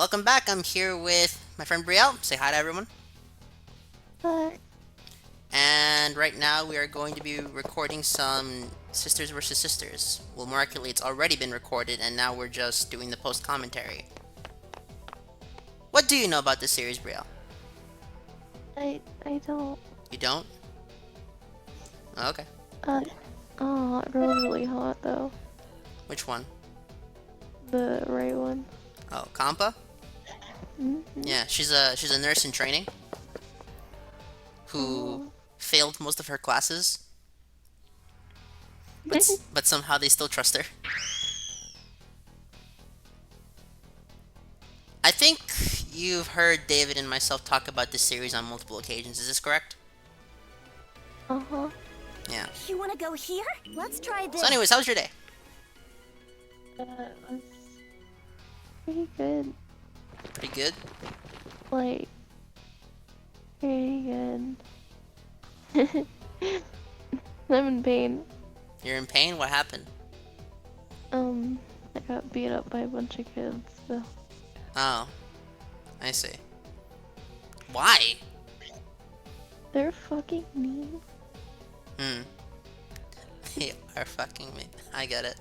Welcome back. I'm here with my friend Brielle. Say hi to everyone. But And right now we are going to be recording some Sisters versus Sisters. Well, more accurately, it's already been recorded, and now we're just doing the post commentary. What do you know about this series, Brielle? I don't. You don't? Okay. Uh, oh, that girl's really hot though. Which one? The right one. Oh, Kampa? Mm-hmm. Yeah, she's a nurse in training who Oh. failed most of her classes, but somehow they still trust her. I think you've heard David and myself talk about this series on multiple occasions. Is this correct? Uh-huh. Yeah. You wanna go here? Let's try this. So, anyways, how was your day? It was pretty good. Pretty good. Like, pretty good. I'm in pain. You're in pain? What happened? I got beat up by a bunch of kids, so. Oh, I see. Why? They're fucking mean. Hmm. They are fucking me. I get it.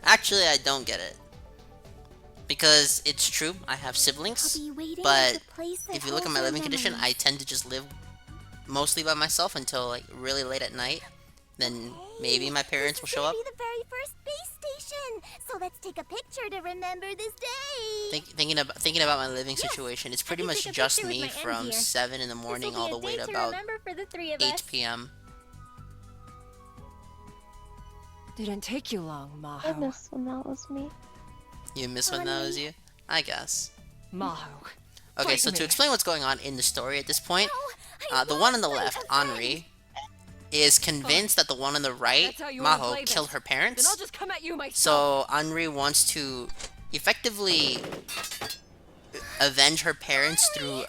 Actually, I don't get it. Because it's true, I have siblings, I'll be waiting but at the place that if you look at holds my our living condition, memories. I tend to just live mostly by myself until like really late at night. Then maybe my parents will show up. This is gonna be the very first space station, so let's take a picture to remember this day. Thinking about my living Yes, situation, it's I pretty can much take a just picture with me my M from here. 7 in the morning This'll all be the a way day to to about remember for the three of 8 us. p.m. Didn't take you long, I Maho. missed when that was me. You miss when that was you? I guess. Maho. Okay, Fight so to me. explain what's going on in the story at this point, No, I the one on the lost left, a friend. Anri, is convinced that the one on the right, That's how you wanna Maho, play this. killed her Then parents. I'll just come at you myself. So Anri wants to effectively avenge her parents through Please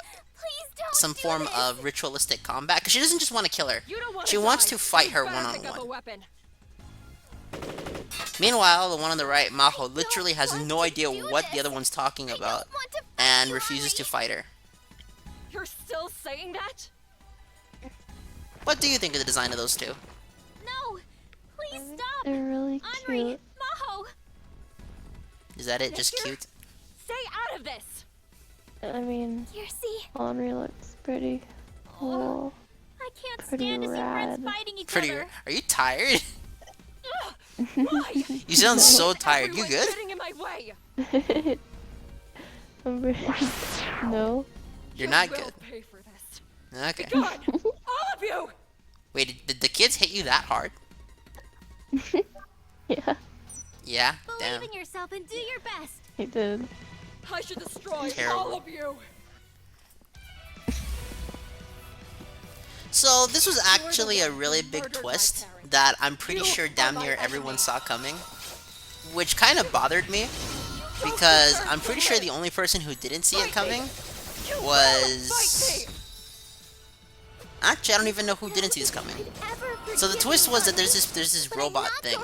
don't some do form this. of ritualistic combat, because she doesn't just want to kill her. You don't want She wants to fight her one-on-one. Meanwhile, the one on the right, Maho, literally has want no to idea do what this. the other one's talking I about don't want to fight and you, refuses to Anri. fight her. You're still saying that? What do you think of the design of those two? No, please stop. They're really Anri, cute. Maho. Is that it? Just Here. cute? Stay out of this. I mean, Here, see. Henri looks pretty cool. I can't Pretty stand to see friends rad. fighting each Pretty. other. Are you tired? Why? You sound so tired. You Everyone's good? getting in my way. I'm very... No. You're You not will good. Pay for this. Okay. God, all of you. Wait, did the kids hit you that hard? Yeah, Yeah? Believe Damn. in yourself and do your best. he did. I should destroy Terrible. all of you. So, this was actually a really big twist that I'm pretty sure damn near everyone saw coming. Which kind of bothered me, because I'm pretty sure the only person who didn't see it coming You will was... fight me. Actually, I don't even know who didn't see this coming. So the twist was that there's this robot thing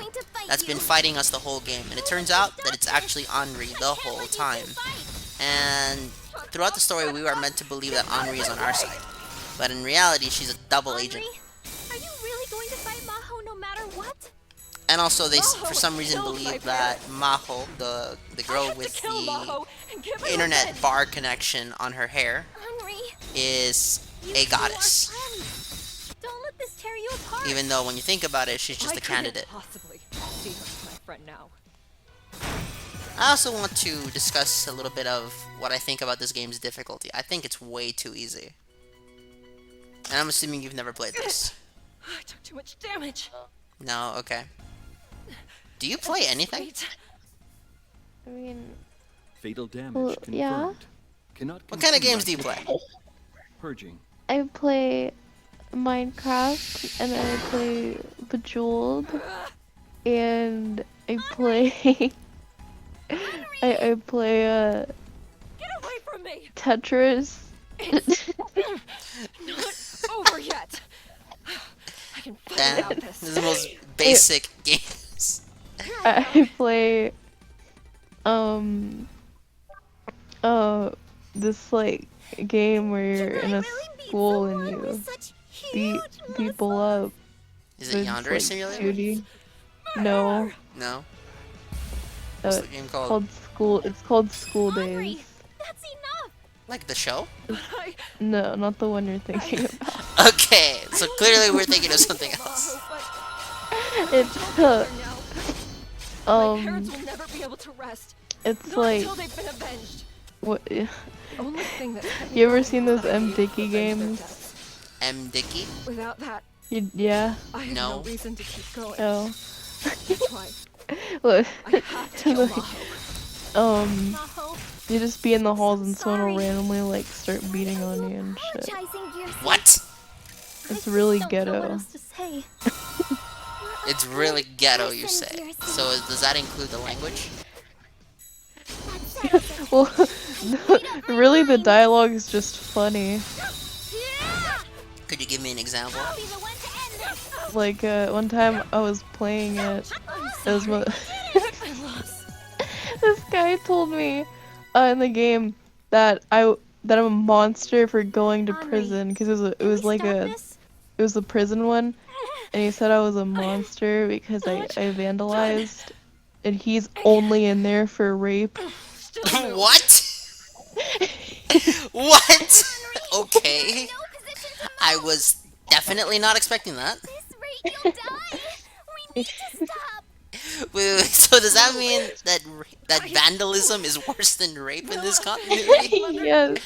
that's been fighting us the whole game, and it turns out that it's actually Anri the whole time. And throughout the story, we were meant to believe that Anri is on our side, but in reality, she's a double agent. Are you really going to fight Maho no matter what? And also, they for some reason believe that Maho, the I girl have to with kill the Maho and give her internet revenge. bar connection on her hair, Henry, is you a two are goddess. friends. Don't let this tear you apart. Even though when you think about it, she's just I a couldn't candidate. possibly see her as my friend now. I also want to discuss a little bit of what I think about this game's difficulty. I think it's way too easy. And I'm assuming you've never played this. I took too much damage. No? Okay. Do you play anything? Wait. I mean, Fatal damage Well, confirmed. yeah. Cannot What kind of continue games do you play? Purging. I play Minecraft, and I play Bejeweled, and I play... I play, Get away from me! Tetris. Not over yet. I can fight Damn. without This this. is the most basic games. I play, um, uh, this like game where you're Can in I a really meet school and someone you with such beat huge people muscles? up. Is So it it's Yandere like Simulator? shooty. No, No. What's the game called? called school. It's called School Anri, Days. that's enough. Like the show? I No, not the one you're thinking about. Okay, so clearly we're thinking of something else. Maho, but It's there now. My parents um, will never be able to rest. it's Not like until they've been avenged. what? Only thing that kept me You ever going seen was those the M need to Dicky avenge their games? deaths. M. Dicky? Without that, Yeah. I have No. no reason to keep going. Oh. That's why Look. I have to kill Like, Maho. Maho, you just be in the halls and someone will sorry. randomly like start beating on you and shit. apologizing, Gearsy. What? It's really I don't know what ghetto. else to say. It's really ghetto, you Listen, say. Gearsy. So does that include the language? That settles it. Well, really the dialogue is just funny. Yeah! Could you give me an example? I'll be the one to end this. Like one time I was playing it. It was I lost. this guy told me in the game that I'm a monster for going to Anri, prison because it Can was we like stop a this? it was a prison one, and he said I was a monster because I vandalized, and he's only in there for rape. Still no. What? What? Okay. No position to I move. was definitely not expecting that. This rate, you'll die. We need to stop. Wait, so does that mean that that vandalism is worse than rape in this continuity? Yes,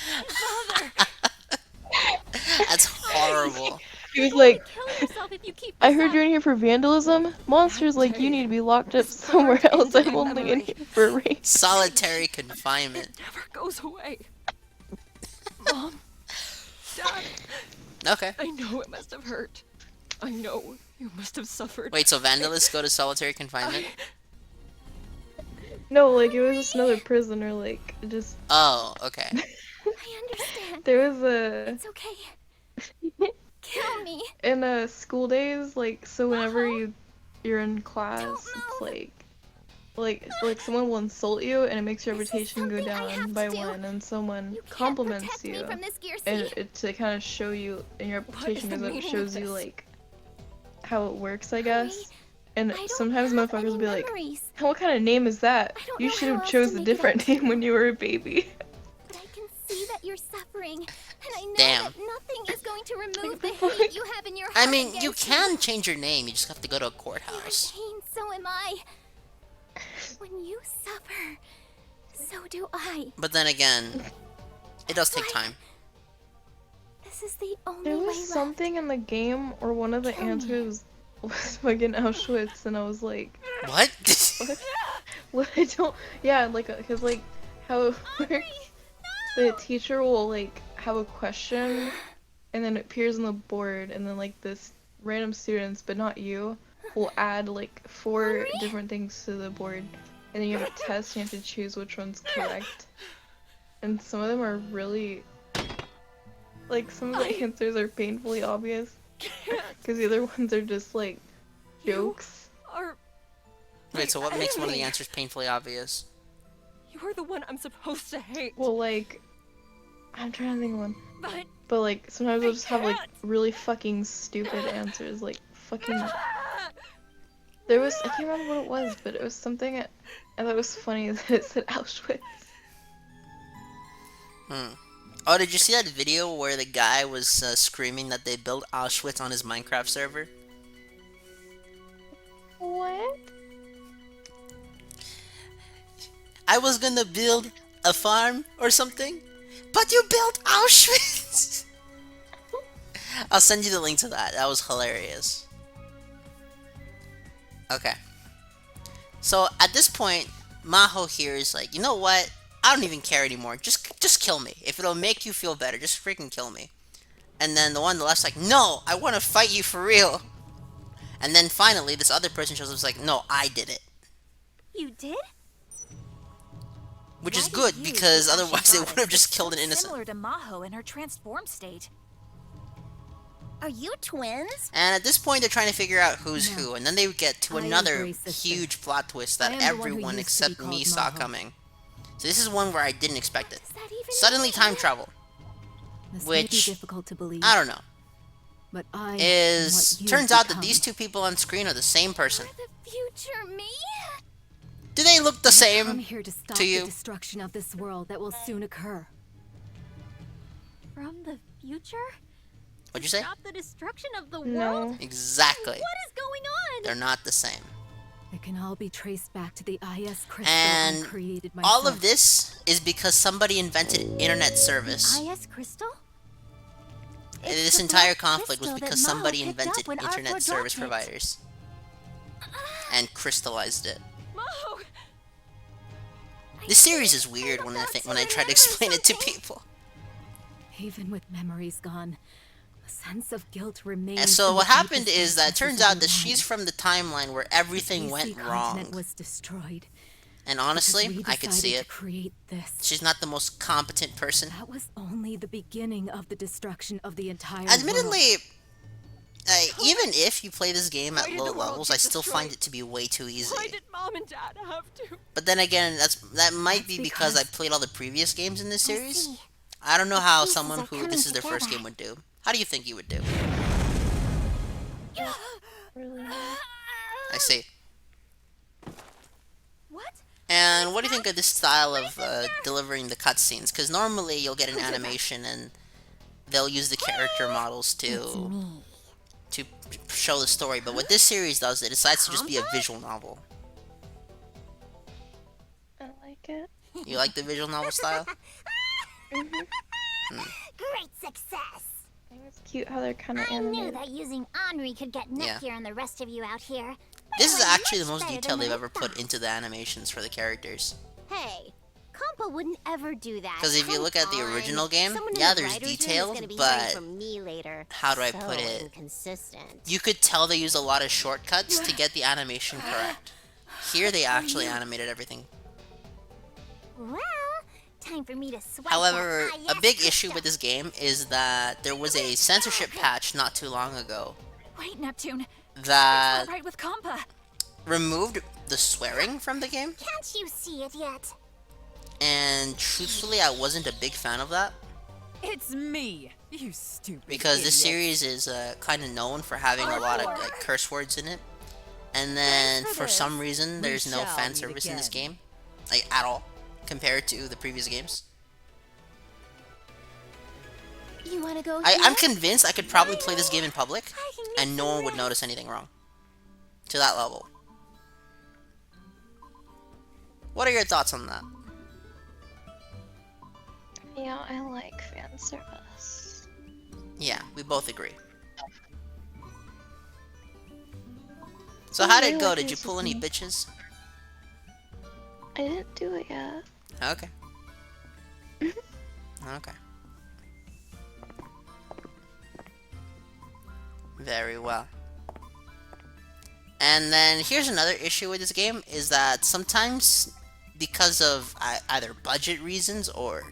That's horrible. he was like, Kill yourself if you keep I this heard up. you're in here for vandalism. Monsters like you need to be locked up somewhere else. I'm only in here for rape. Solitary confinement. Never goes away. Mom, Dad, Okay. I know it must have hurt. I know you must have suffered. Wait, so vandalists go to solitary confinement? No, like it was just another prisoner. Like just Oh, okay. I understand. there was a It's okay. Kill me. in school days. Like so whenever you're in class, Don't it's move. like someone will insult you and it makes your This is reputation go something I down have by to do. one, and someone You can't compliments protect me you. from this, Gearsy. And it to kind of show you, and your What is reputation the goes up, meaning of shows you this? like how it works, I guess. And I don't sometimes have motherfuckers will any be like, memories, "What kind of name is that? I don't You know should how have else chose to a make it different up to name when you were a baby." but I can see that you're suffering, and I know Damn. that nothing is going to remove the hate you have in your heart. I mean, you against can change your name, you just have to go to a me. You're courthouse. in pain, so am I. When you suffer, so do I. But then again, it does take time. This is the only There way was left. something in the game, or one of the Kill me. answers was fucking Auschwitz, and I was like, What? "What? I don't." Yeah, like, cause like how it works, the teacher will like have a question, and then it appears on the board, and then like this random students, but not you, will add like 4 different things to the board, and then you have a test, and you have to choose which one's correct. And some of them are really, like, some of the answers are painfully obvious, because the other ones are just like jokes. Are Wait, so what makes one of the answers painfully obvious? you're the one I'm supposed to hate? Well, like, I'm trying to think of one. But But like sometimes they'll I just have like can't. really fucking stupid answers, like fucking. There was, I can't remember what it was, but it was something I thought it was funny that it said Auschwitz. Oh, did you see that video where the guy was screaming that they built Auschwitz on his Minecraft server? What? I was gonna build a farm or something, but you built Auschwitz! I'll send you the link to that. That was hilarious. Okay. So at this point, Maho here is like, you know what? I don't even care anymore. Just kill me. If it'll make you feel better, just freaking kill me. And then the one on the left's like, no, I want to fight you for real. And then finally, this other person shows up and is like, no, I did it. You did? Which is Why good, did you, because the otherwise Ashen they would have Goddess, just look killed so an innocent. Similar to Maho in her transformed state. Are you twins? And at this point, they're trying to figure out who's No. who, and then they get to I another embrace this huge plot twist that I am the one who everyone used to be except me called saw Maho. coming. So this is one where I didn't expect it. Is that even Suddenly time travel. This may be Which, difficult to believe, I don't know. but I am Is what you've turns out that become. these two people on screen are the same person. the future me? Do they look the I'm same here to stop to you? the destruction of this world that will soon occur. From the future? What'd you say? Stop the destruction of the No. world? Exactly. What is going on? They're not the same. It can all be traced back to the IS crystal I And created myself. all of this is because somebody invented internet service. IS crystal? This the entire black conflict was crystal that because Mao somebody picked invented up when internet R4 service dropped it. providers and crystallized it. Mo! This series is weird when I try to explain it to people. Even with memories gone, a sense of guilt remains. And so in what the happened deepest is that it recesses turns of out your that she's mind. from the timeline where everything The went BC wrong. continent was destroyed. And because honestly, we I could see decided it. to create this. She's not the most competent person. That was only the beginning of the destruction of the entire Admittedly, world. even if you play this game Why at did low the world levels, get I still find destroyed? it to be way too easy. Why did Mom and Dad have to? But then again, that might be That's because I because- played all the previous games in this series. see. I don't know how pieces someone are who coming this is their first together. game would do. How do you think you would do? Really? I see. What? And what do you think of this style of delivering the cutscenes? Because normally you'll get an animation and they'll use the character models to show the story. But what this series does, it decides to just be a visual novel. I like it. You like the visual novel style? Great success! I think it's cute how they're kind of I knew animated. that using Anri could get Yeah. Neptunia and the rest of you out here. This is Well, actually the much most better detail than they've I ever put thought. into the animations for the characters. Hey, Compa wouldn't ever do that. Because if you Come look at the on. original game, Someone in yeah, the there's writer's room is details, gonna be but hearing from me later. how do I So put it? Inconsistent. You could tell they use a lot of shortcuts to get the animation correct. Here they actually animated everything. Well, time for me to swipe. However, that a big IS issue with this game is that there was a censorship patch not too long ago Wait, Neptune. that It's not right with Compa. removed the swearing from the game, Can't you see it yet? and truthfully I wasn't a big fan of that It's me, you stupid. because this idiot. series is kind of known for having a lot of like, curse words in it, and then for for this, some reason we there's no shall fan meet service in this again. game, like at all, compared to the previous games. You wanna go? I'm here? convinced I could probably play this game in public I can get and no some one would rest. notice anything wrong. To that level. What are your thoughts on that? Yeah, I like fan service. Yeah, we both agree. So I how did it really go? like Did you this pull any one. bitches? I didn't do it yet. Okay. Okay. Very well. And then here's another issue with this game is that sometimes because of either budget reasons or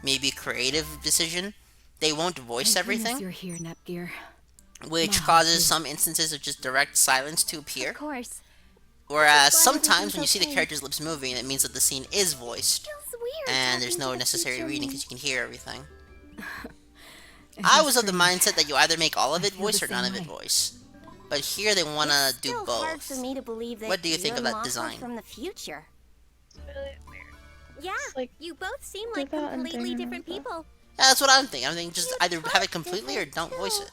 maybe creative decision, they won't voice Thank goodness everything, You're here, Nepgear. which Wow, causes dude. some instances of just direct silence to appear. Of course. Whereas glad sometimes when you everything's see the okay. character's lips moving, it means that the scene is voiced, Feels weird. and there's talking no to the necessary future reading me. because you can hear everything. It I is was of the strange. mindset that you either make all of I it feel voice the or none of same it way. voice. But here they want to It's do still hard for both. me to believe that What do you think of you're that Mako design? from the future? It's really weird. Yeah, It's like you both seem do like that and completely then different that. people. Yeah, that's what I'm thinking. I'm thinking just You either talk have it completely or different don't voice too. it.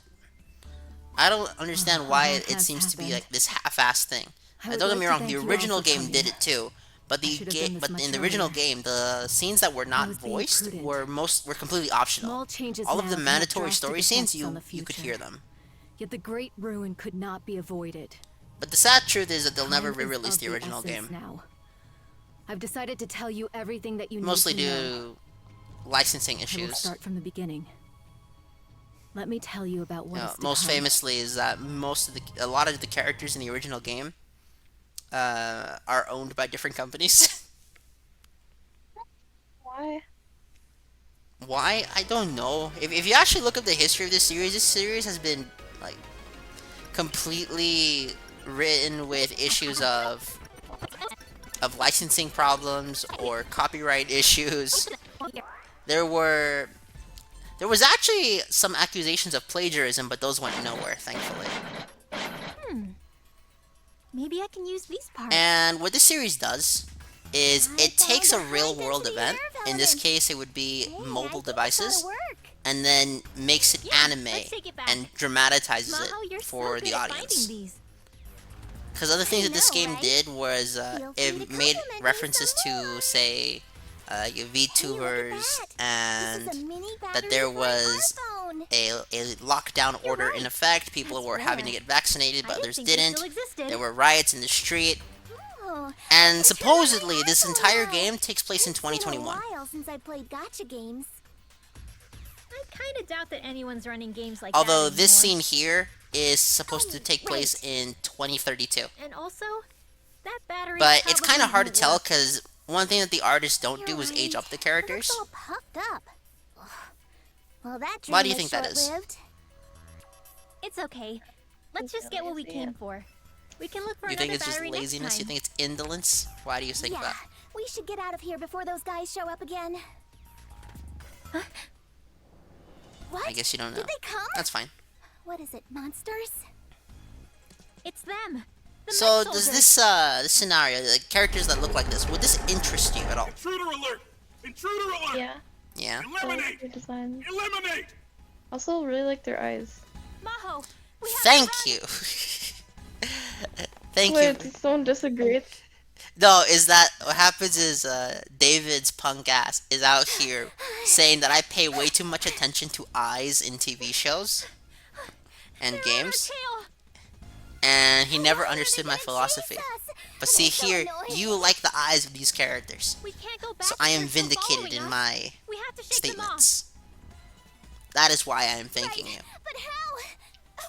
I don't understand Oh, why that it has seems to be happened. like this half-assed thing. I Now, would don't get like me to wrong, thank the you all original for game coming. did it too. But I should have done this much in the original earlier. game, the scenes that were I not was being voiced prudent. were completely optional. Small changes All of now the can have mandatory drastic story scenes, effects on the you could future. hear them. Yet the great ruin could not be avoided. But the sad truth is that they'll never Time is re-release of the original essence game, now. I've decided to tell you everything that you mostly need to know. due to licensing I will issues. start from the beginning. Let me tell you about what is to Most come. famously is that a lot of the characters in the original game are owned by different companies. why? Why? I don't know. If you actually look up the history of this series has been like completely written with issues of of licensing problems or copyright issues. There was actually some accusations of plagiarism, but those went nowhere, thankfully. Maybe I can use these parts. And what this series does is it takes a real-world event, in this case it would be mobile devices, and then makes it anime and dramatizes it for the audience. Because other things that this game did was it made references to, say, VTubers, and that there was a lockdown order in effect. People were having to get vaccinated, but others didn't. There were riots in the street. And supposedly, this entire game takes place in 2021. Since I played gacha games. I kind of doubt that anyone's running games like Although that this anymore. scene here is supposed to take place in 2032. And also, that battery. But it's kind of hard to probably tell won't work. because one thing that the artists don't do is age up the characters. It looks all puffed up. Well, that Why do you dream think that is? short-lived. It's okay. Let's just get what we came for. We can look for You another think it's just battery next laziness? You time. think it's indolence? Why do you think Yeah, that? we should get out of here before those guys show up again. What? I guess you don't know. Did they come? That's fine. What is it, monsters? It's them. The So Mech does soldiers. this scenario, the characters that look like this, would this interest you at all? Intruder alert! Intruder alert! Yeah. Yeah. I like Eliminate! their designs. Eliminate! Also, really like their eyes. Maho, we have Thank to run. you. Thank Wait, you. did someone disagree? No, is that what happens is David's punk ass is out here saying that I pay way too much attention to eyes in TV shows and They're on our games, tail. and he never Why are understood they my gonna philosophy. chase us? But see so here, annoying. you like the eyes of these characters, We can't go back. so if I am they're still vindicated in following us. my We have to shake them off. statements. That is why I am thanking Right, you. But how?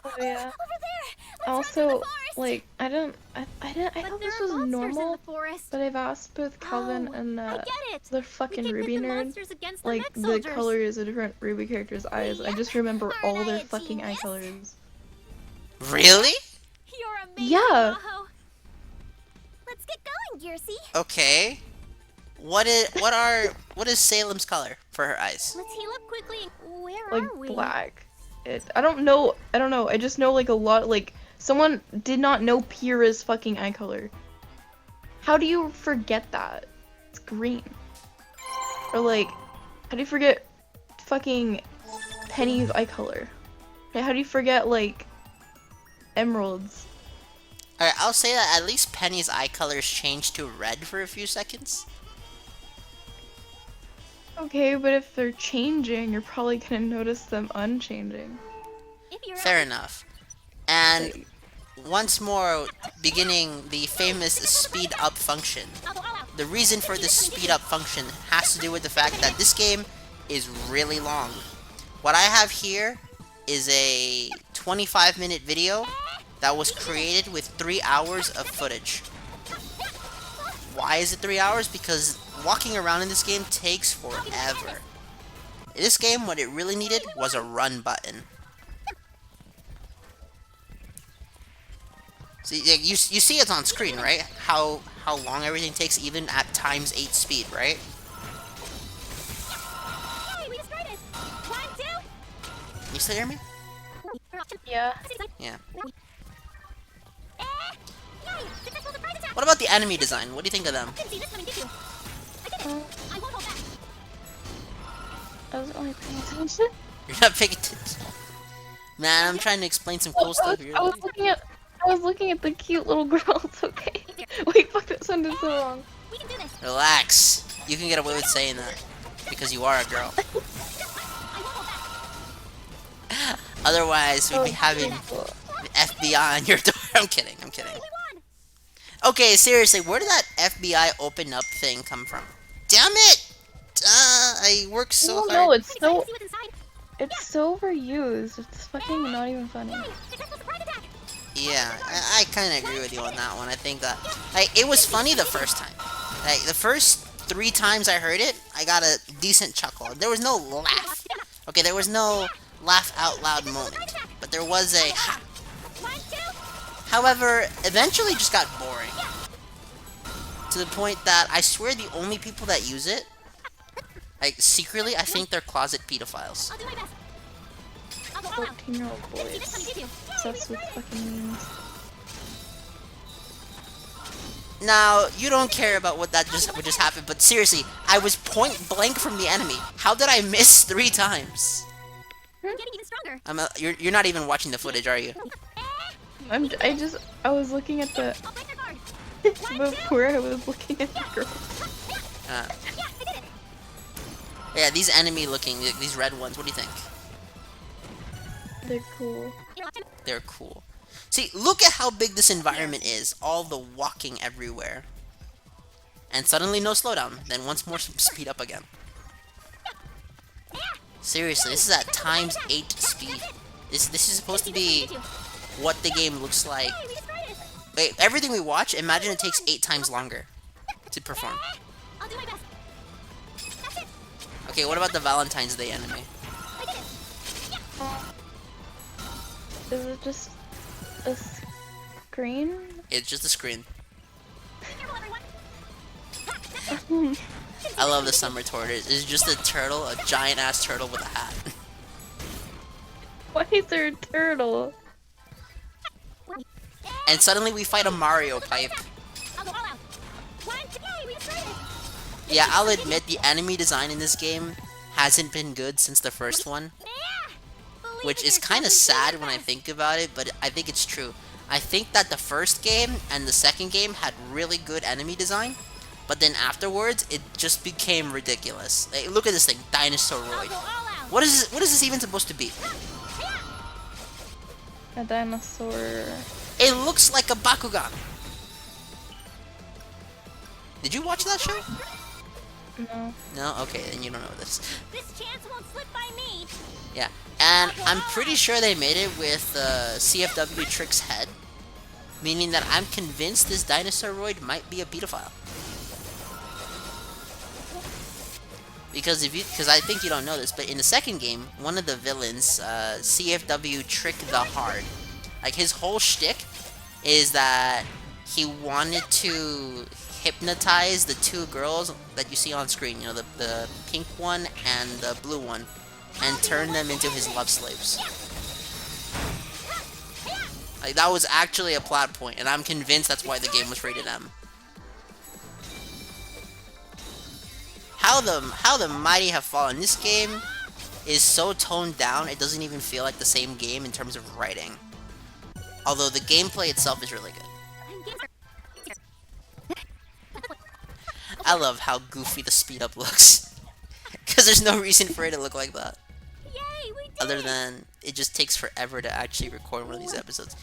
Oh yeah. Over there. Let's Also, run to the forest. like, I thought But this there was are monsters in normal, the forest. but I've asked both Calvin Oh, and I get it. the We fucking can Ruby pit the nerd, monsters against the like mech the soldiers. colors of different Ruby characters' eyes. I just remember Aren't all I their a fucking eye genius? colors. Really? You're amazing, Yeah. Maho. Let's get going, Gearsy. Okay. What is Salem's color for her eyes? Let's heal up quickly. Where Like are we? black. I don't know. I just know like a lot. Like someone did not know Pyrrha's fucking eye color. How do you forget that? It's green. Or like, how do you forget fucking Penny's eye color? Okay, how do you forget like Emerald's? Alright, I'll say that at least Penny's eye colors changed to red for a few seconds. Okay, but if they're changing, you're probably gonna notice them unchanging. If you're Fair enough. And Like, once more, beginning the famous speed up function. The reason for this speed up function has to do with the fact that this game is really long. What I have here is a 25-minute video that was created with 3 hours of footage. Why is it 3 hours? Because walking around in this game takes forever. In this game, what it really needed was a run button. So you see it on screen, right? How long everything takes, even at times 8 speed, right? Hey, we destroyed it. 1, 2. You still hear me? yeah. Yeah. Eh, yay, successful surprise attack. What about the enemy design? What do you think of them? Didn't see this coming, did you? I did it. I won't hold back. I was only paying attention. You're not paying attention. Man, I'm trying to explain some cool stuff here. I was looking at the cute little girls. Okay. Wait, fuck, that sounded so wrong. We can do this. Relax. You can get away with saying that. Because you are a girl. I won't hold back. Otherwise, we'd be having the FBI on your door. I'm kidding. We won. Okay, seriously, where did that FBI open up thing come from? Damn it! I worked so No, hard. it's so See what's inside. overused. It's fucking not even funny. Yay, successful surprise attack. Yeah, I kind of agree with you on that one. I think that it was funny the first time. Like the first 3 times I heard it, I got a decent chuckle. There was no laugh. Okay, there was no laugh out loud moment, but there was a ha. 1, 2. However, eventually just got boring. To the point that I swear the only people that use it, like secretly, I think they're closet pedophiles. I'll do my best. I'll go all out. 14-year-old Did you boys. did you? Obsessed with fucking memes. Now, you don't care about what just happened, but seriously, I was point blank from the enemy. How did I miss 3 times? I'm getting even stronger. You're not even watching the footage, are you? I was looking at the I'll break their guard. before I was looking at the girl. Uh, Yeah, I did it. yeah, these enemy looking, these red ones, what do you think? They're cool. You're watching. They're cool. See, look at how big this environment is. All the walking everywhere. And suddenly no slowdown. Then once more speed up again. Seriously, this is at times 8 speed. This is supposed to be what the game looks like. Hey, we destroyed it. Wait, everything we watch, imagine it takes 8 times longer to perform. I'll do my best. That's it. Okay, what about the Valentine's Day anime? I did it. Is it just a screen? It's just a screen. Be careful, everyone. I love the summer tortoise. It's just a turtle, a giant ass turtle with a hat. Why is there a turtle? And suddenly we fight a Mario pipe. I'll go all out. 1, 2, yay, we destroyed it. Yeah, I'll admit the enemy design in this game hasn't been good since the first one, Yeah. Believe which in is yourself kind of and do sad your when I best. think about it, but I think it's true. I think that the first game and the second game had really good enemy design, but then afterwards it just became ridiculous. Like, look at this thing, I'll Dinosauroid. go all out. What is this even supposed to be? A dinosaur. It looks like a Bakugan. Did you watch that show? No. No? Okay, then you don't know this. This chance won't slip by me. Yeah, and I'm pretty sure they made it with CFW Trick's head, meaning that I'm convinced this Dinosauroid might be a pedophile. Because I think you don't know this, but in the second game, one of the villains, CFW Trick the Hard, like his whole shtick is that he wanted to hypnotize the 2 girls that you see on screen, you know, the pink one and the blue one, and turn them into his love slaves. Like, that was actually a plot point, and I'm convinced that's why the game was rated M. How the mighty have fallen. This game is so toned down, it doesn't even feel like the same game in terms of writing. Although the gameplay itself is really good. I'm getting I love how goofy the speed up looks. Because there's no reason for it to look like that. Yay, we did Other it. than it just takes forever to actually record one of these episodes.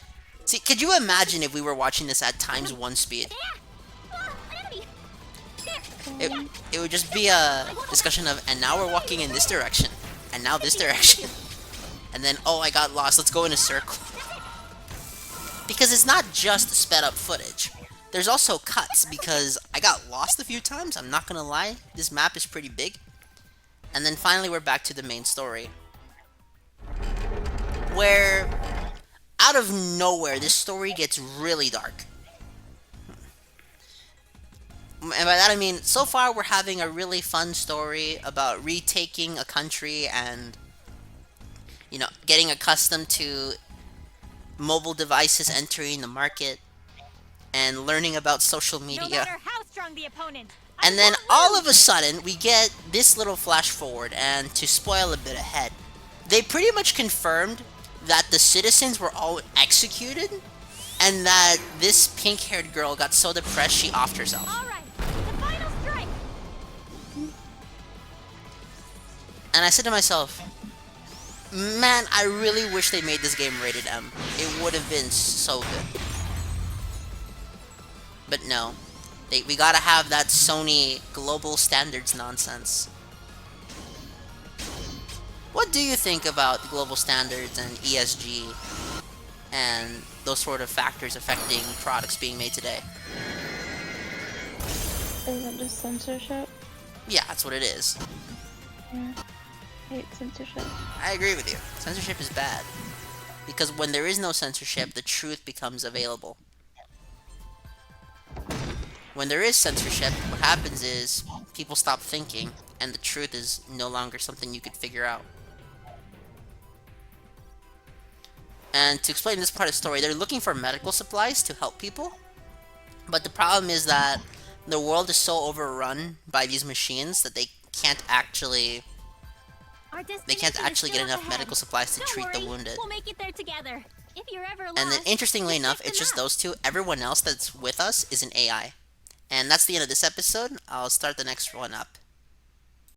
See, could you imagine if we were watching this at times 1 speed? Oh, an enemy. It would just be a discussion of, and now we're walking in this direction, and now this direction, and then, oh, I got lost, let's go in a circle. Because it's not just sped up footage. There's also cuts, because I got lost a few times, I'm not gonna lie, this map is pretty big. And then finally we're back to the main story. Where, out of nowhere, this story gets really dark. And by that I mean, so far we're having a really fun story about retaking a country and, you know, getting accustomed to mobile devices entering the market and learning about social No media. matter how strong the opponent. And then all of a sudden, we get this little flash forward, and to spoil a bit ahead, they pretty much confirmed that the citizens were all executed, and that this pink-haired girl got so depressed she offed herself. All right, the final strike. And I said to myself, man, I really wish they made this game rated M. It would have been so good. But no. We gotta have that Sony global standards nonsense. What do you think about the global standards and ESG and those sort of factors affecting products being made today? Isn't it just censorship? Yeah, that's what it is. Yeah. I hate censorship. I agree with you. Censorship is bad. Because when there is no censorship, the truth becomes available. when there is censorship, what happens is people stop thinking, and the truth is no longer something you could figure out. And to explain this part of the story, they're looking for medical supplies to help people, but the problem is that the world is so overrun by these machines that they can't actually get enough medical supplies to treat the wounded. We'll make it there together. If you're ever lost, And then, interestingly just enough, check it's the just map. those two. Everyone else that's with us is an AI. And that's the end of this episode. I'll start the next one up.